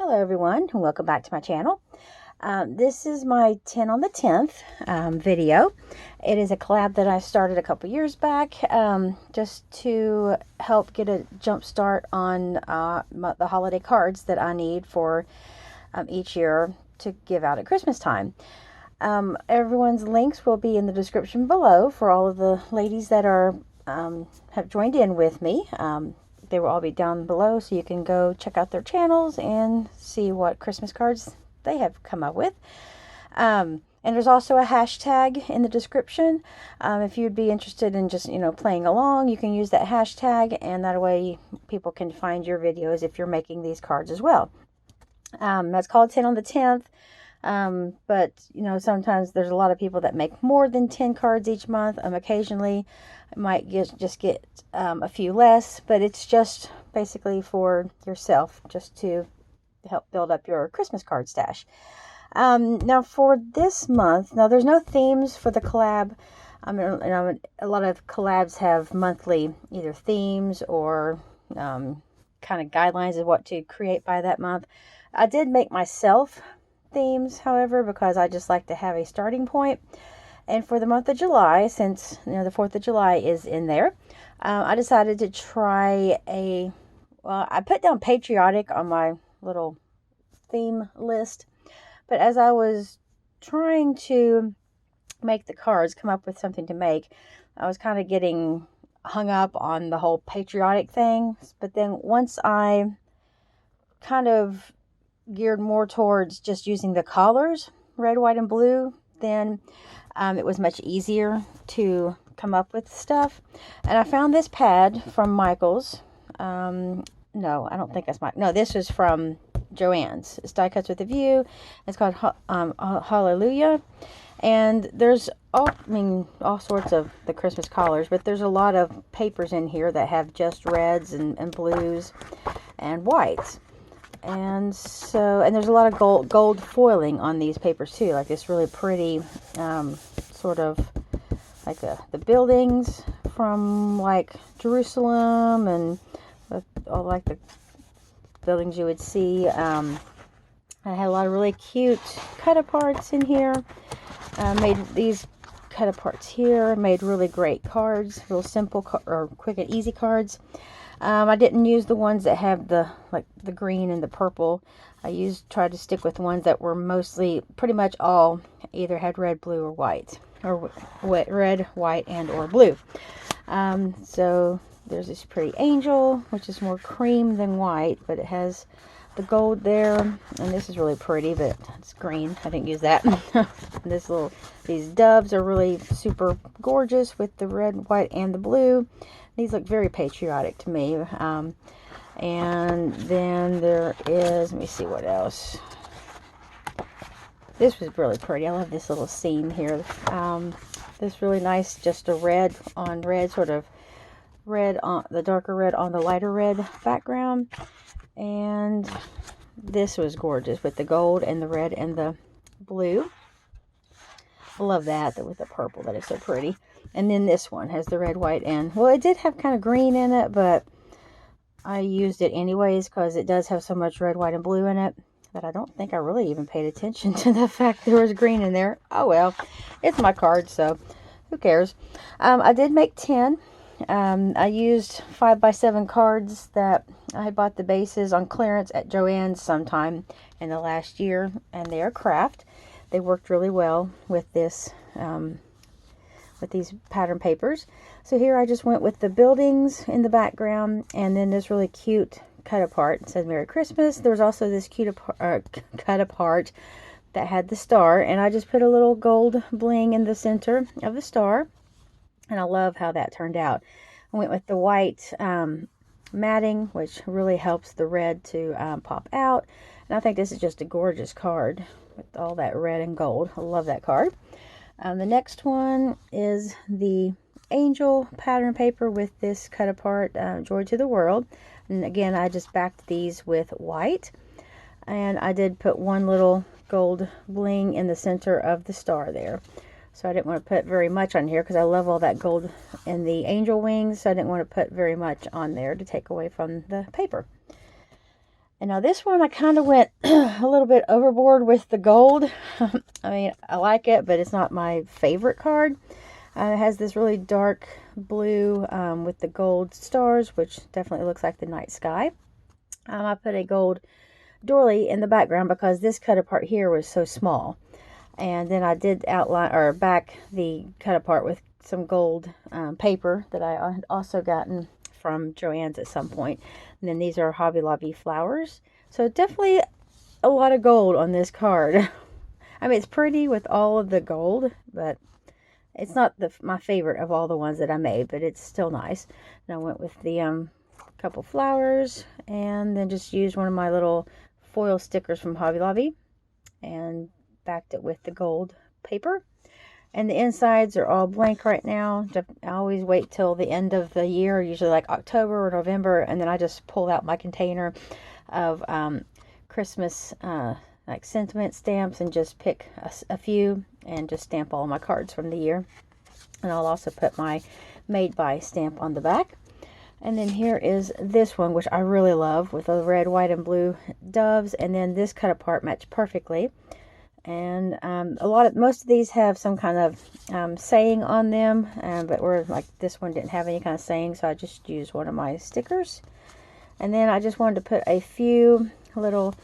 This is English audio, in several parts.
Hello everyone, and welcome back to my channel. This is my 10 on the 10th video. It is a collab that I started a couple years back just to help get a jump start on the holiday cards that I need for each year to give out at Christmas time. Everyone's links will be in the description below for all of the ladies that are have joined in with me. They will all be down below, so you can go check out their channels and see what Christmas cards they have come up with. And there's also a hashtag in the description. If you'd be interested in just, playing along, you can use that hashtag, and that way people can find your videos if you're making these cards as well. That's called 10 on the 10th. But sometimes there's a lot of people that make more than 10 cards each month. Occasionally I might just get a few less, but it's just basically for yourself, just to help build up your Christmas card stash. Now for this month, there's no themes for the collab. A lot of collabs have monthly either themes or kind of guidelines of what to create by that month. I did make myself themes, however, because I just like to have a starting point. And for the month of July, since the 4th of July is in there, I decided to try I put down patriotic on my little theme list, but as I was trying to make the cards, come up with something to make, I was kind of getting hung up on the whole patriotic thing. But then once I kind of geared more towards just using the collars, red, white, and blue, then it was much easier to come up with stuff. And I found this pad from Michael's. No, I don't think that's no, this is from Joann's. It's Die Cuts with a View. It's called Hallelujah. And there's all sorts of the Christmas collars, but there's a lot of papers in here that have just reds and blues and whites. And there's a lot of gold foiling on these papers too, like this really pretty sort of like the buildings from like Jerusalem, and all like the buildings you would see. I had a lot of really cute cut-aparts in here. Made these cut-aparts here, made really great cards, real simple or quick and easy cards. I didn't use the ones that have the green and the purple. I tried to stick with ones that were mostly, pretty much all, either had red, blue, or white, or red, white, and or blue. So there's this pretty angel, which is more cream than white, but it has the gold there, and this is really pretty, but it's green. I didn't use that. These doves are really super gorgeous with the red, white, and the blue. These look very patriotic to me. And then there is, let me see what else. This was really pretty. I love this little scene here. This really nice, just a red on red, sort of red on the darker red on the lighter red background. And this was gorgeous with the gold and the red and the blue. I love that with the purple. That is so pretty. And then this one has the red, white, and, well, it did have kind of green in it, but I used it anyways because it does have so much red, white, and blue in it that I don't think I really even paid attention to the fact there was green in there. Oh well, it's my card, so who cares. I did make 10. I used 5x7 cards that I had bought the bases on clearance at Joann's sometime in the last year, and they are craft. They worked really well with this, with these pattern papers. So here I just went with the buildings in the background, and then this really cute cut apart. It says Merry Christmas. There was also this cute cut apart that had the star, and I just put a little gold bling in the center of the star, and I love how that turned out. I went with the white matting, which really helps the red to pop out, and I think this is just a gorgeous card with all that red and gold. I love that card. The next one is the angel pattern paper with this cut apart Joy to the World. And again, I just backed these with white, and I did put one little gold bling in the center of the star there. So I didn't want to put very much on here because I love all that gold in the angel wings, so I didn't want to put very much on there to take away from the paper. And now this one, I kind of went a little bit overboard with the gold. I mean, I like it, but it's not my favorite card. It has this really dark blue with the gold stars, which definitely looks like the night sky. I put a gold doily in the background because this cut apart here was so small. And then I did outline or back the cut apart with some gold paper that I had also gotten from Joann's at some point. And then these are Hobby Lobby flowers. So definitely a lot of gold on this card. I mean, it's pretty with all of the gold, but it's not my favorite of all the ones that I made, but it's still nice. And I went with the couple flowers and then just used one of my little foil stickers from Hobby Lobby and backed it with the gold paper. And the insides are all blank right now. I always wait till the end of the year, usually like October or November, and then I just pull out my container of Christmas like sentiment stamps and just pick a few and just stamp all my cards from the year. And I'll also put my made by stamp on the back. And then here is this one, which I really love, with the red, white, and blue doves. And then this cut apart matched perfectly. And most of these have some kind of saying on them, but like this one didn't have any kind of saying, so I just used one of my stickers. And then I just wanted to put a few little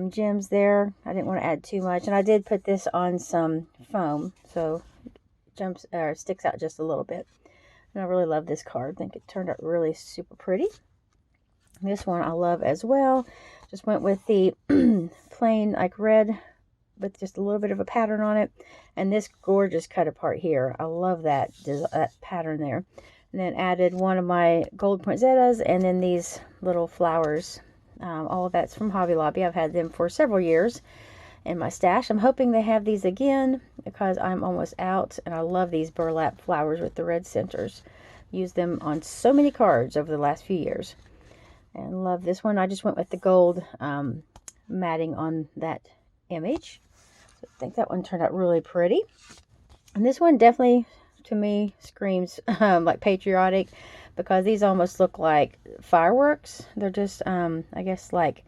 gems there. I didn't want to add too much, and I did put this on some foam, so it sticks out just a little bit. And I really love this card. I think it turned out really super pretty. This one I love as well. Just went with the plain like red with just a little bit of a pattern on it, and this gorgeous cut apart here. I love that pattern there. And then added one of my gold poinsettias, and then these little flowers. All of that's from Hobby Lobby. I've had them for several years in my stash. I'm hoping they have these again because I'm almost out, and I love these burlap flowers with the red centers. Used them on so many cards over the last few years, and love this one. I just went with the gold matting on that image. So I think that one turned out really pretty. And this one definitely, to me, screams like patriotic, because these almost look like fireworks. They're just, I guess, like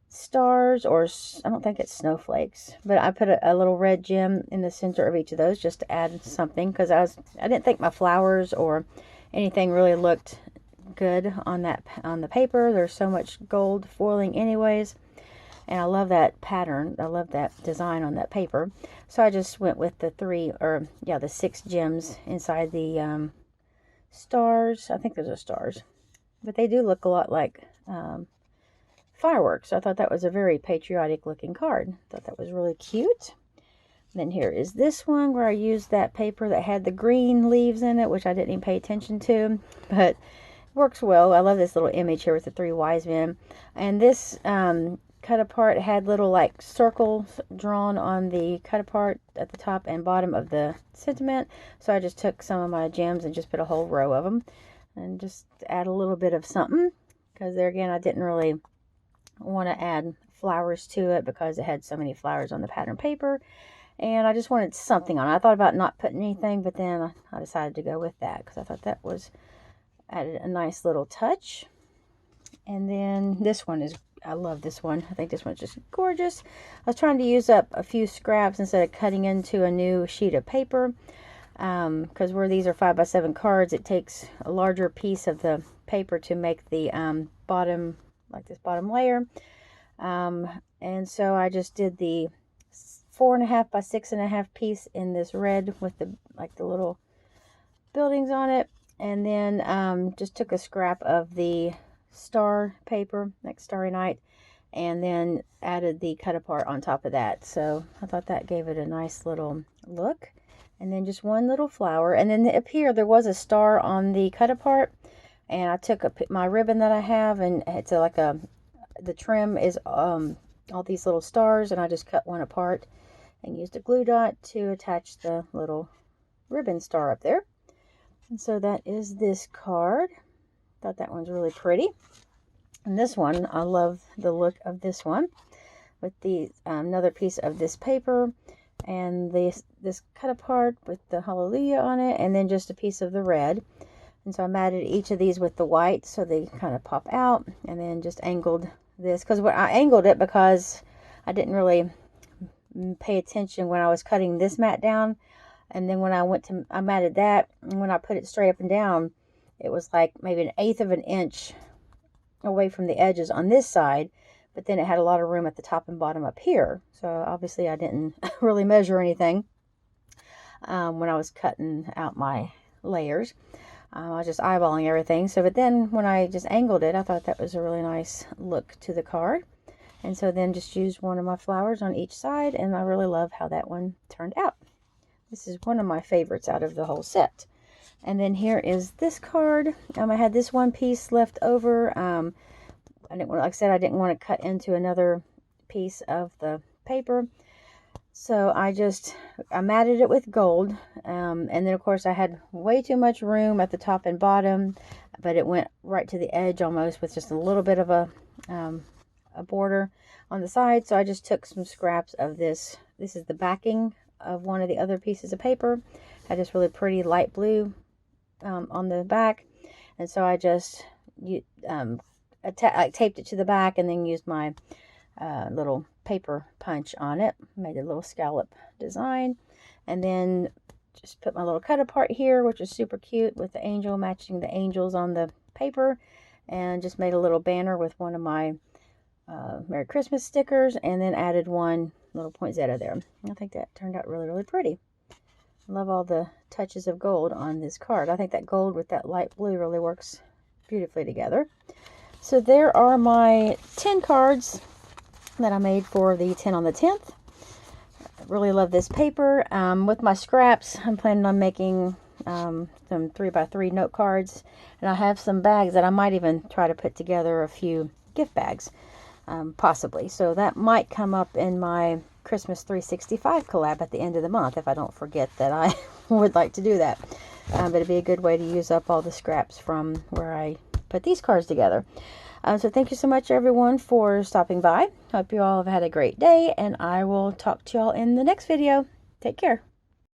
stars, or I don't think it's snowflakes. But I put a little red gem in the center of each of those just to add something, because I didn't think my flowers or anything really looked good on the paper. There's so much gold foiling anyways. And I love that pattern. I love that design on that paper. So I just went with the 6 gems inside the stars. I think those are stars. But they do look a lot like fireworks. I thought that was a very patriotic looking card. Thought that was really cute. And then here is this one where I used that paper that had the green leaves in it, which I didn't even pay attention to. But it works well. I love this little image here with the 3 wise men. And this cut apart had little like circles drawn on the cut apart at the top and bottom of the sentiment. So I just took some of my gems and just put a whole row of them and just add a little bit of something, because there again I didn't really want to add flowers to it because it had so many flowers on the pattern paper, and I just wanted something on it. I thought about not putting anything, but then I decided to go with that because I thought that was added a nice little touch. And then this one I love this one. I think this one's just gorgeous. I was trying to use up a few scraps instead of cutting into a new sheet of paper, because where these are 5x7 cards, it takes a larger piece of the paper to make the bottom, like this bottom layer. And so I just did the 4.5 by 6.5 piece in this red with the little buildings on it, and then just took a scrap of the star paper, like Starry Night, and then added the cut apart on top of that. So I thought that gave it a nice little look. And then just one little flower, and then up here there was a star on the cut apart, and I took my ribbon that I have, and it's the trim is all these little stars, and I just cut one apart and used a glue dot to attach the little ribbon star up there. And so that is this card. Thought that one's really pretty. And this one, I love the look of this one with the another piece of this paper and this cut apart with the hallelujah on it, and then just a piece of the red. And so I matted each of these with the white so they kind of pop out, and then just angled this, because when I angled it, because I didn't really pay attention when I was cutting this mat down. And then when I matted that, and when I put it straight up and down, it was like maybe 1/8 of an inch away from the edges on this side, but then it had a lot of room at the top and bottom up here. So obviously I didn't really measure anything when I was cutting out my layers. I was just eyeballing everything. So, but then when I just angled it, I thought that was a really nice look to the card. And so then just used one of my flowers on each side, and I really love how that one turned out. This is one of my favorites out of the whole set. And then here is this card. I had this one piece left over. I didn't want, like I said, I didn't want to cut into another piece of the paper. So I matted it with gold. And then of course I had way too much room at the top and bottom, but it went right to the edge almost with just a little bit of a border on the side. So I just took some scraps of this. This is the backing of one of the other pieces of paper. Had this really pretty light blue on the back, and so I just I taped it to the back and then used my little paper punch on it, made a little scallop design, and then just put my little cut apart here, which is super cute, with the angel, matching the angels on the paper, and just made a little banner with one of my Merry Christmas stickers, and then added one little poinsettia there. I think that turned out really, really pretty. I love all the touches of gold on this card. I think that gold with that light blue really works beautifully together. So there are my 10 cards that I made for the 10 on the 10th. I really love this paper. With my scraps, I'm planning on making some 3x3 note cards, and I have some bags that I might even try to put together a few gift bags, possibly. So that might come up in my Christmas 365 collab at the end of the month, if I don't forget that I would like to do that. But it'd be a good way to use up all the scraps from where I put these cards together. So thank you so much, everyone, for stopping by. Hope you all have had a great day, and I will talk to y'all in the next video. Take care.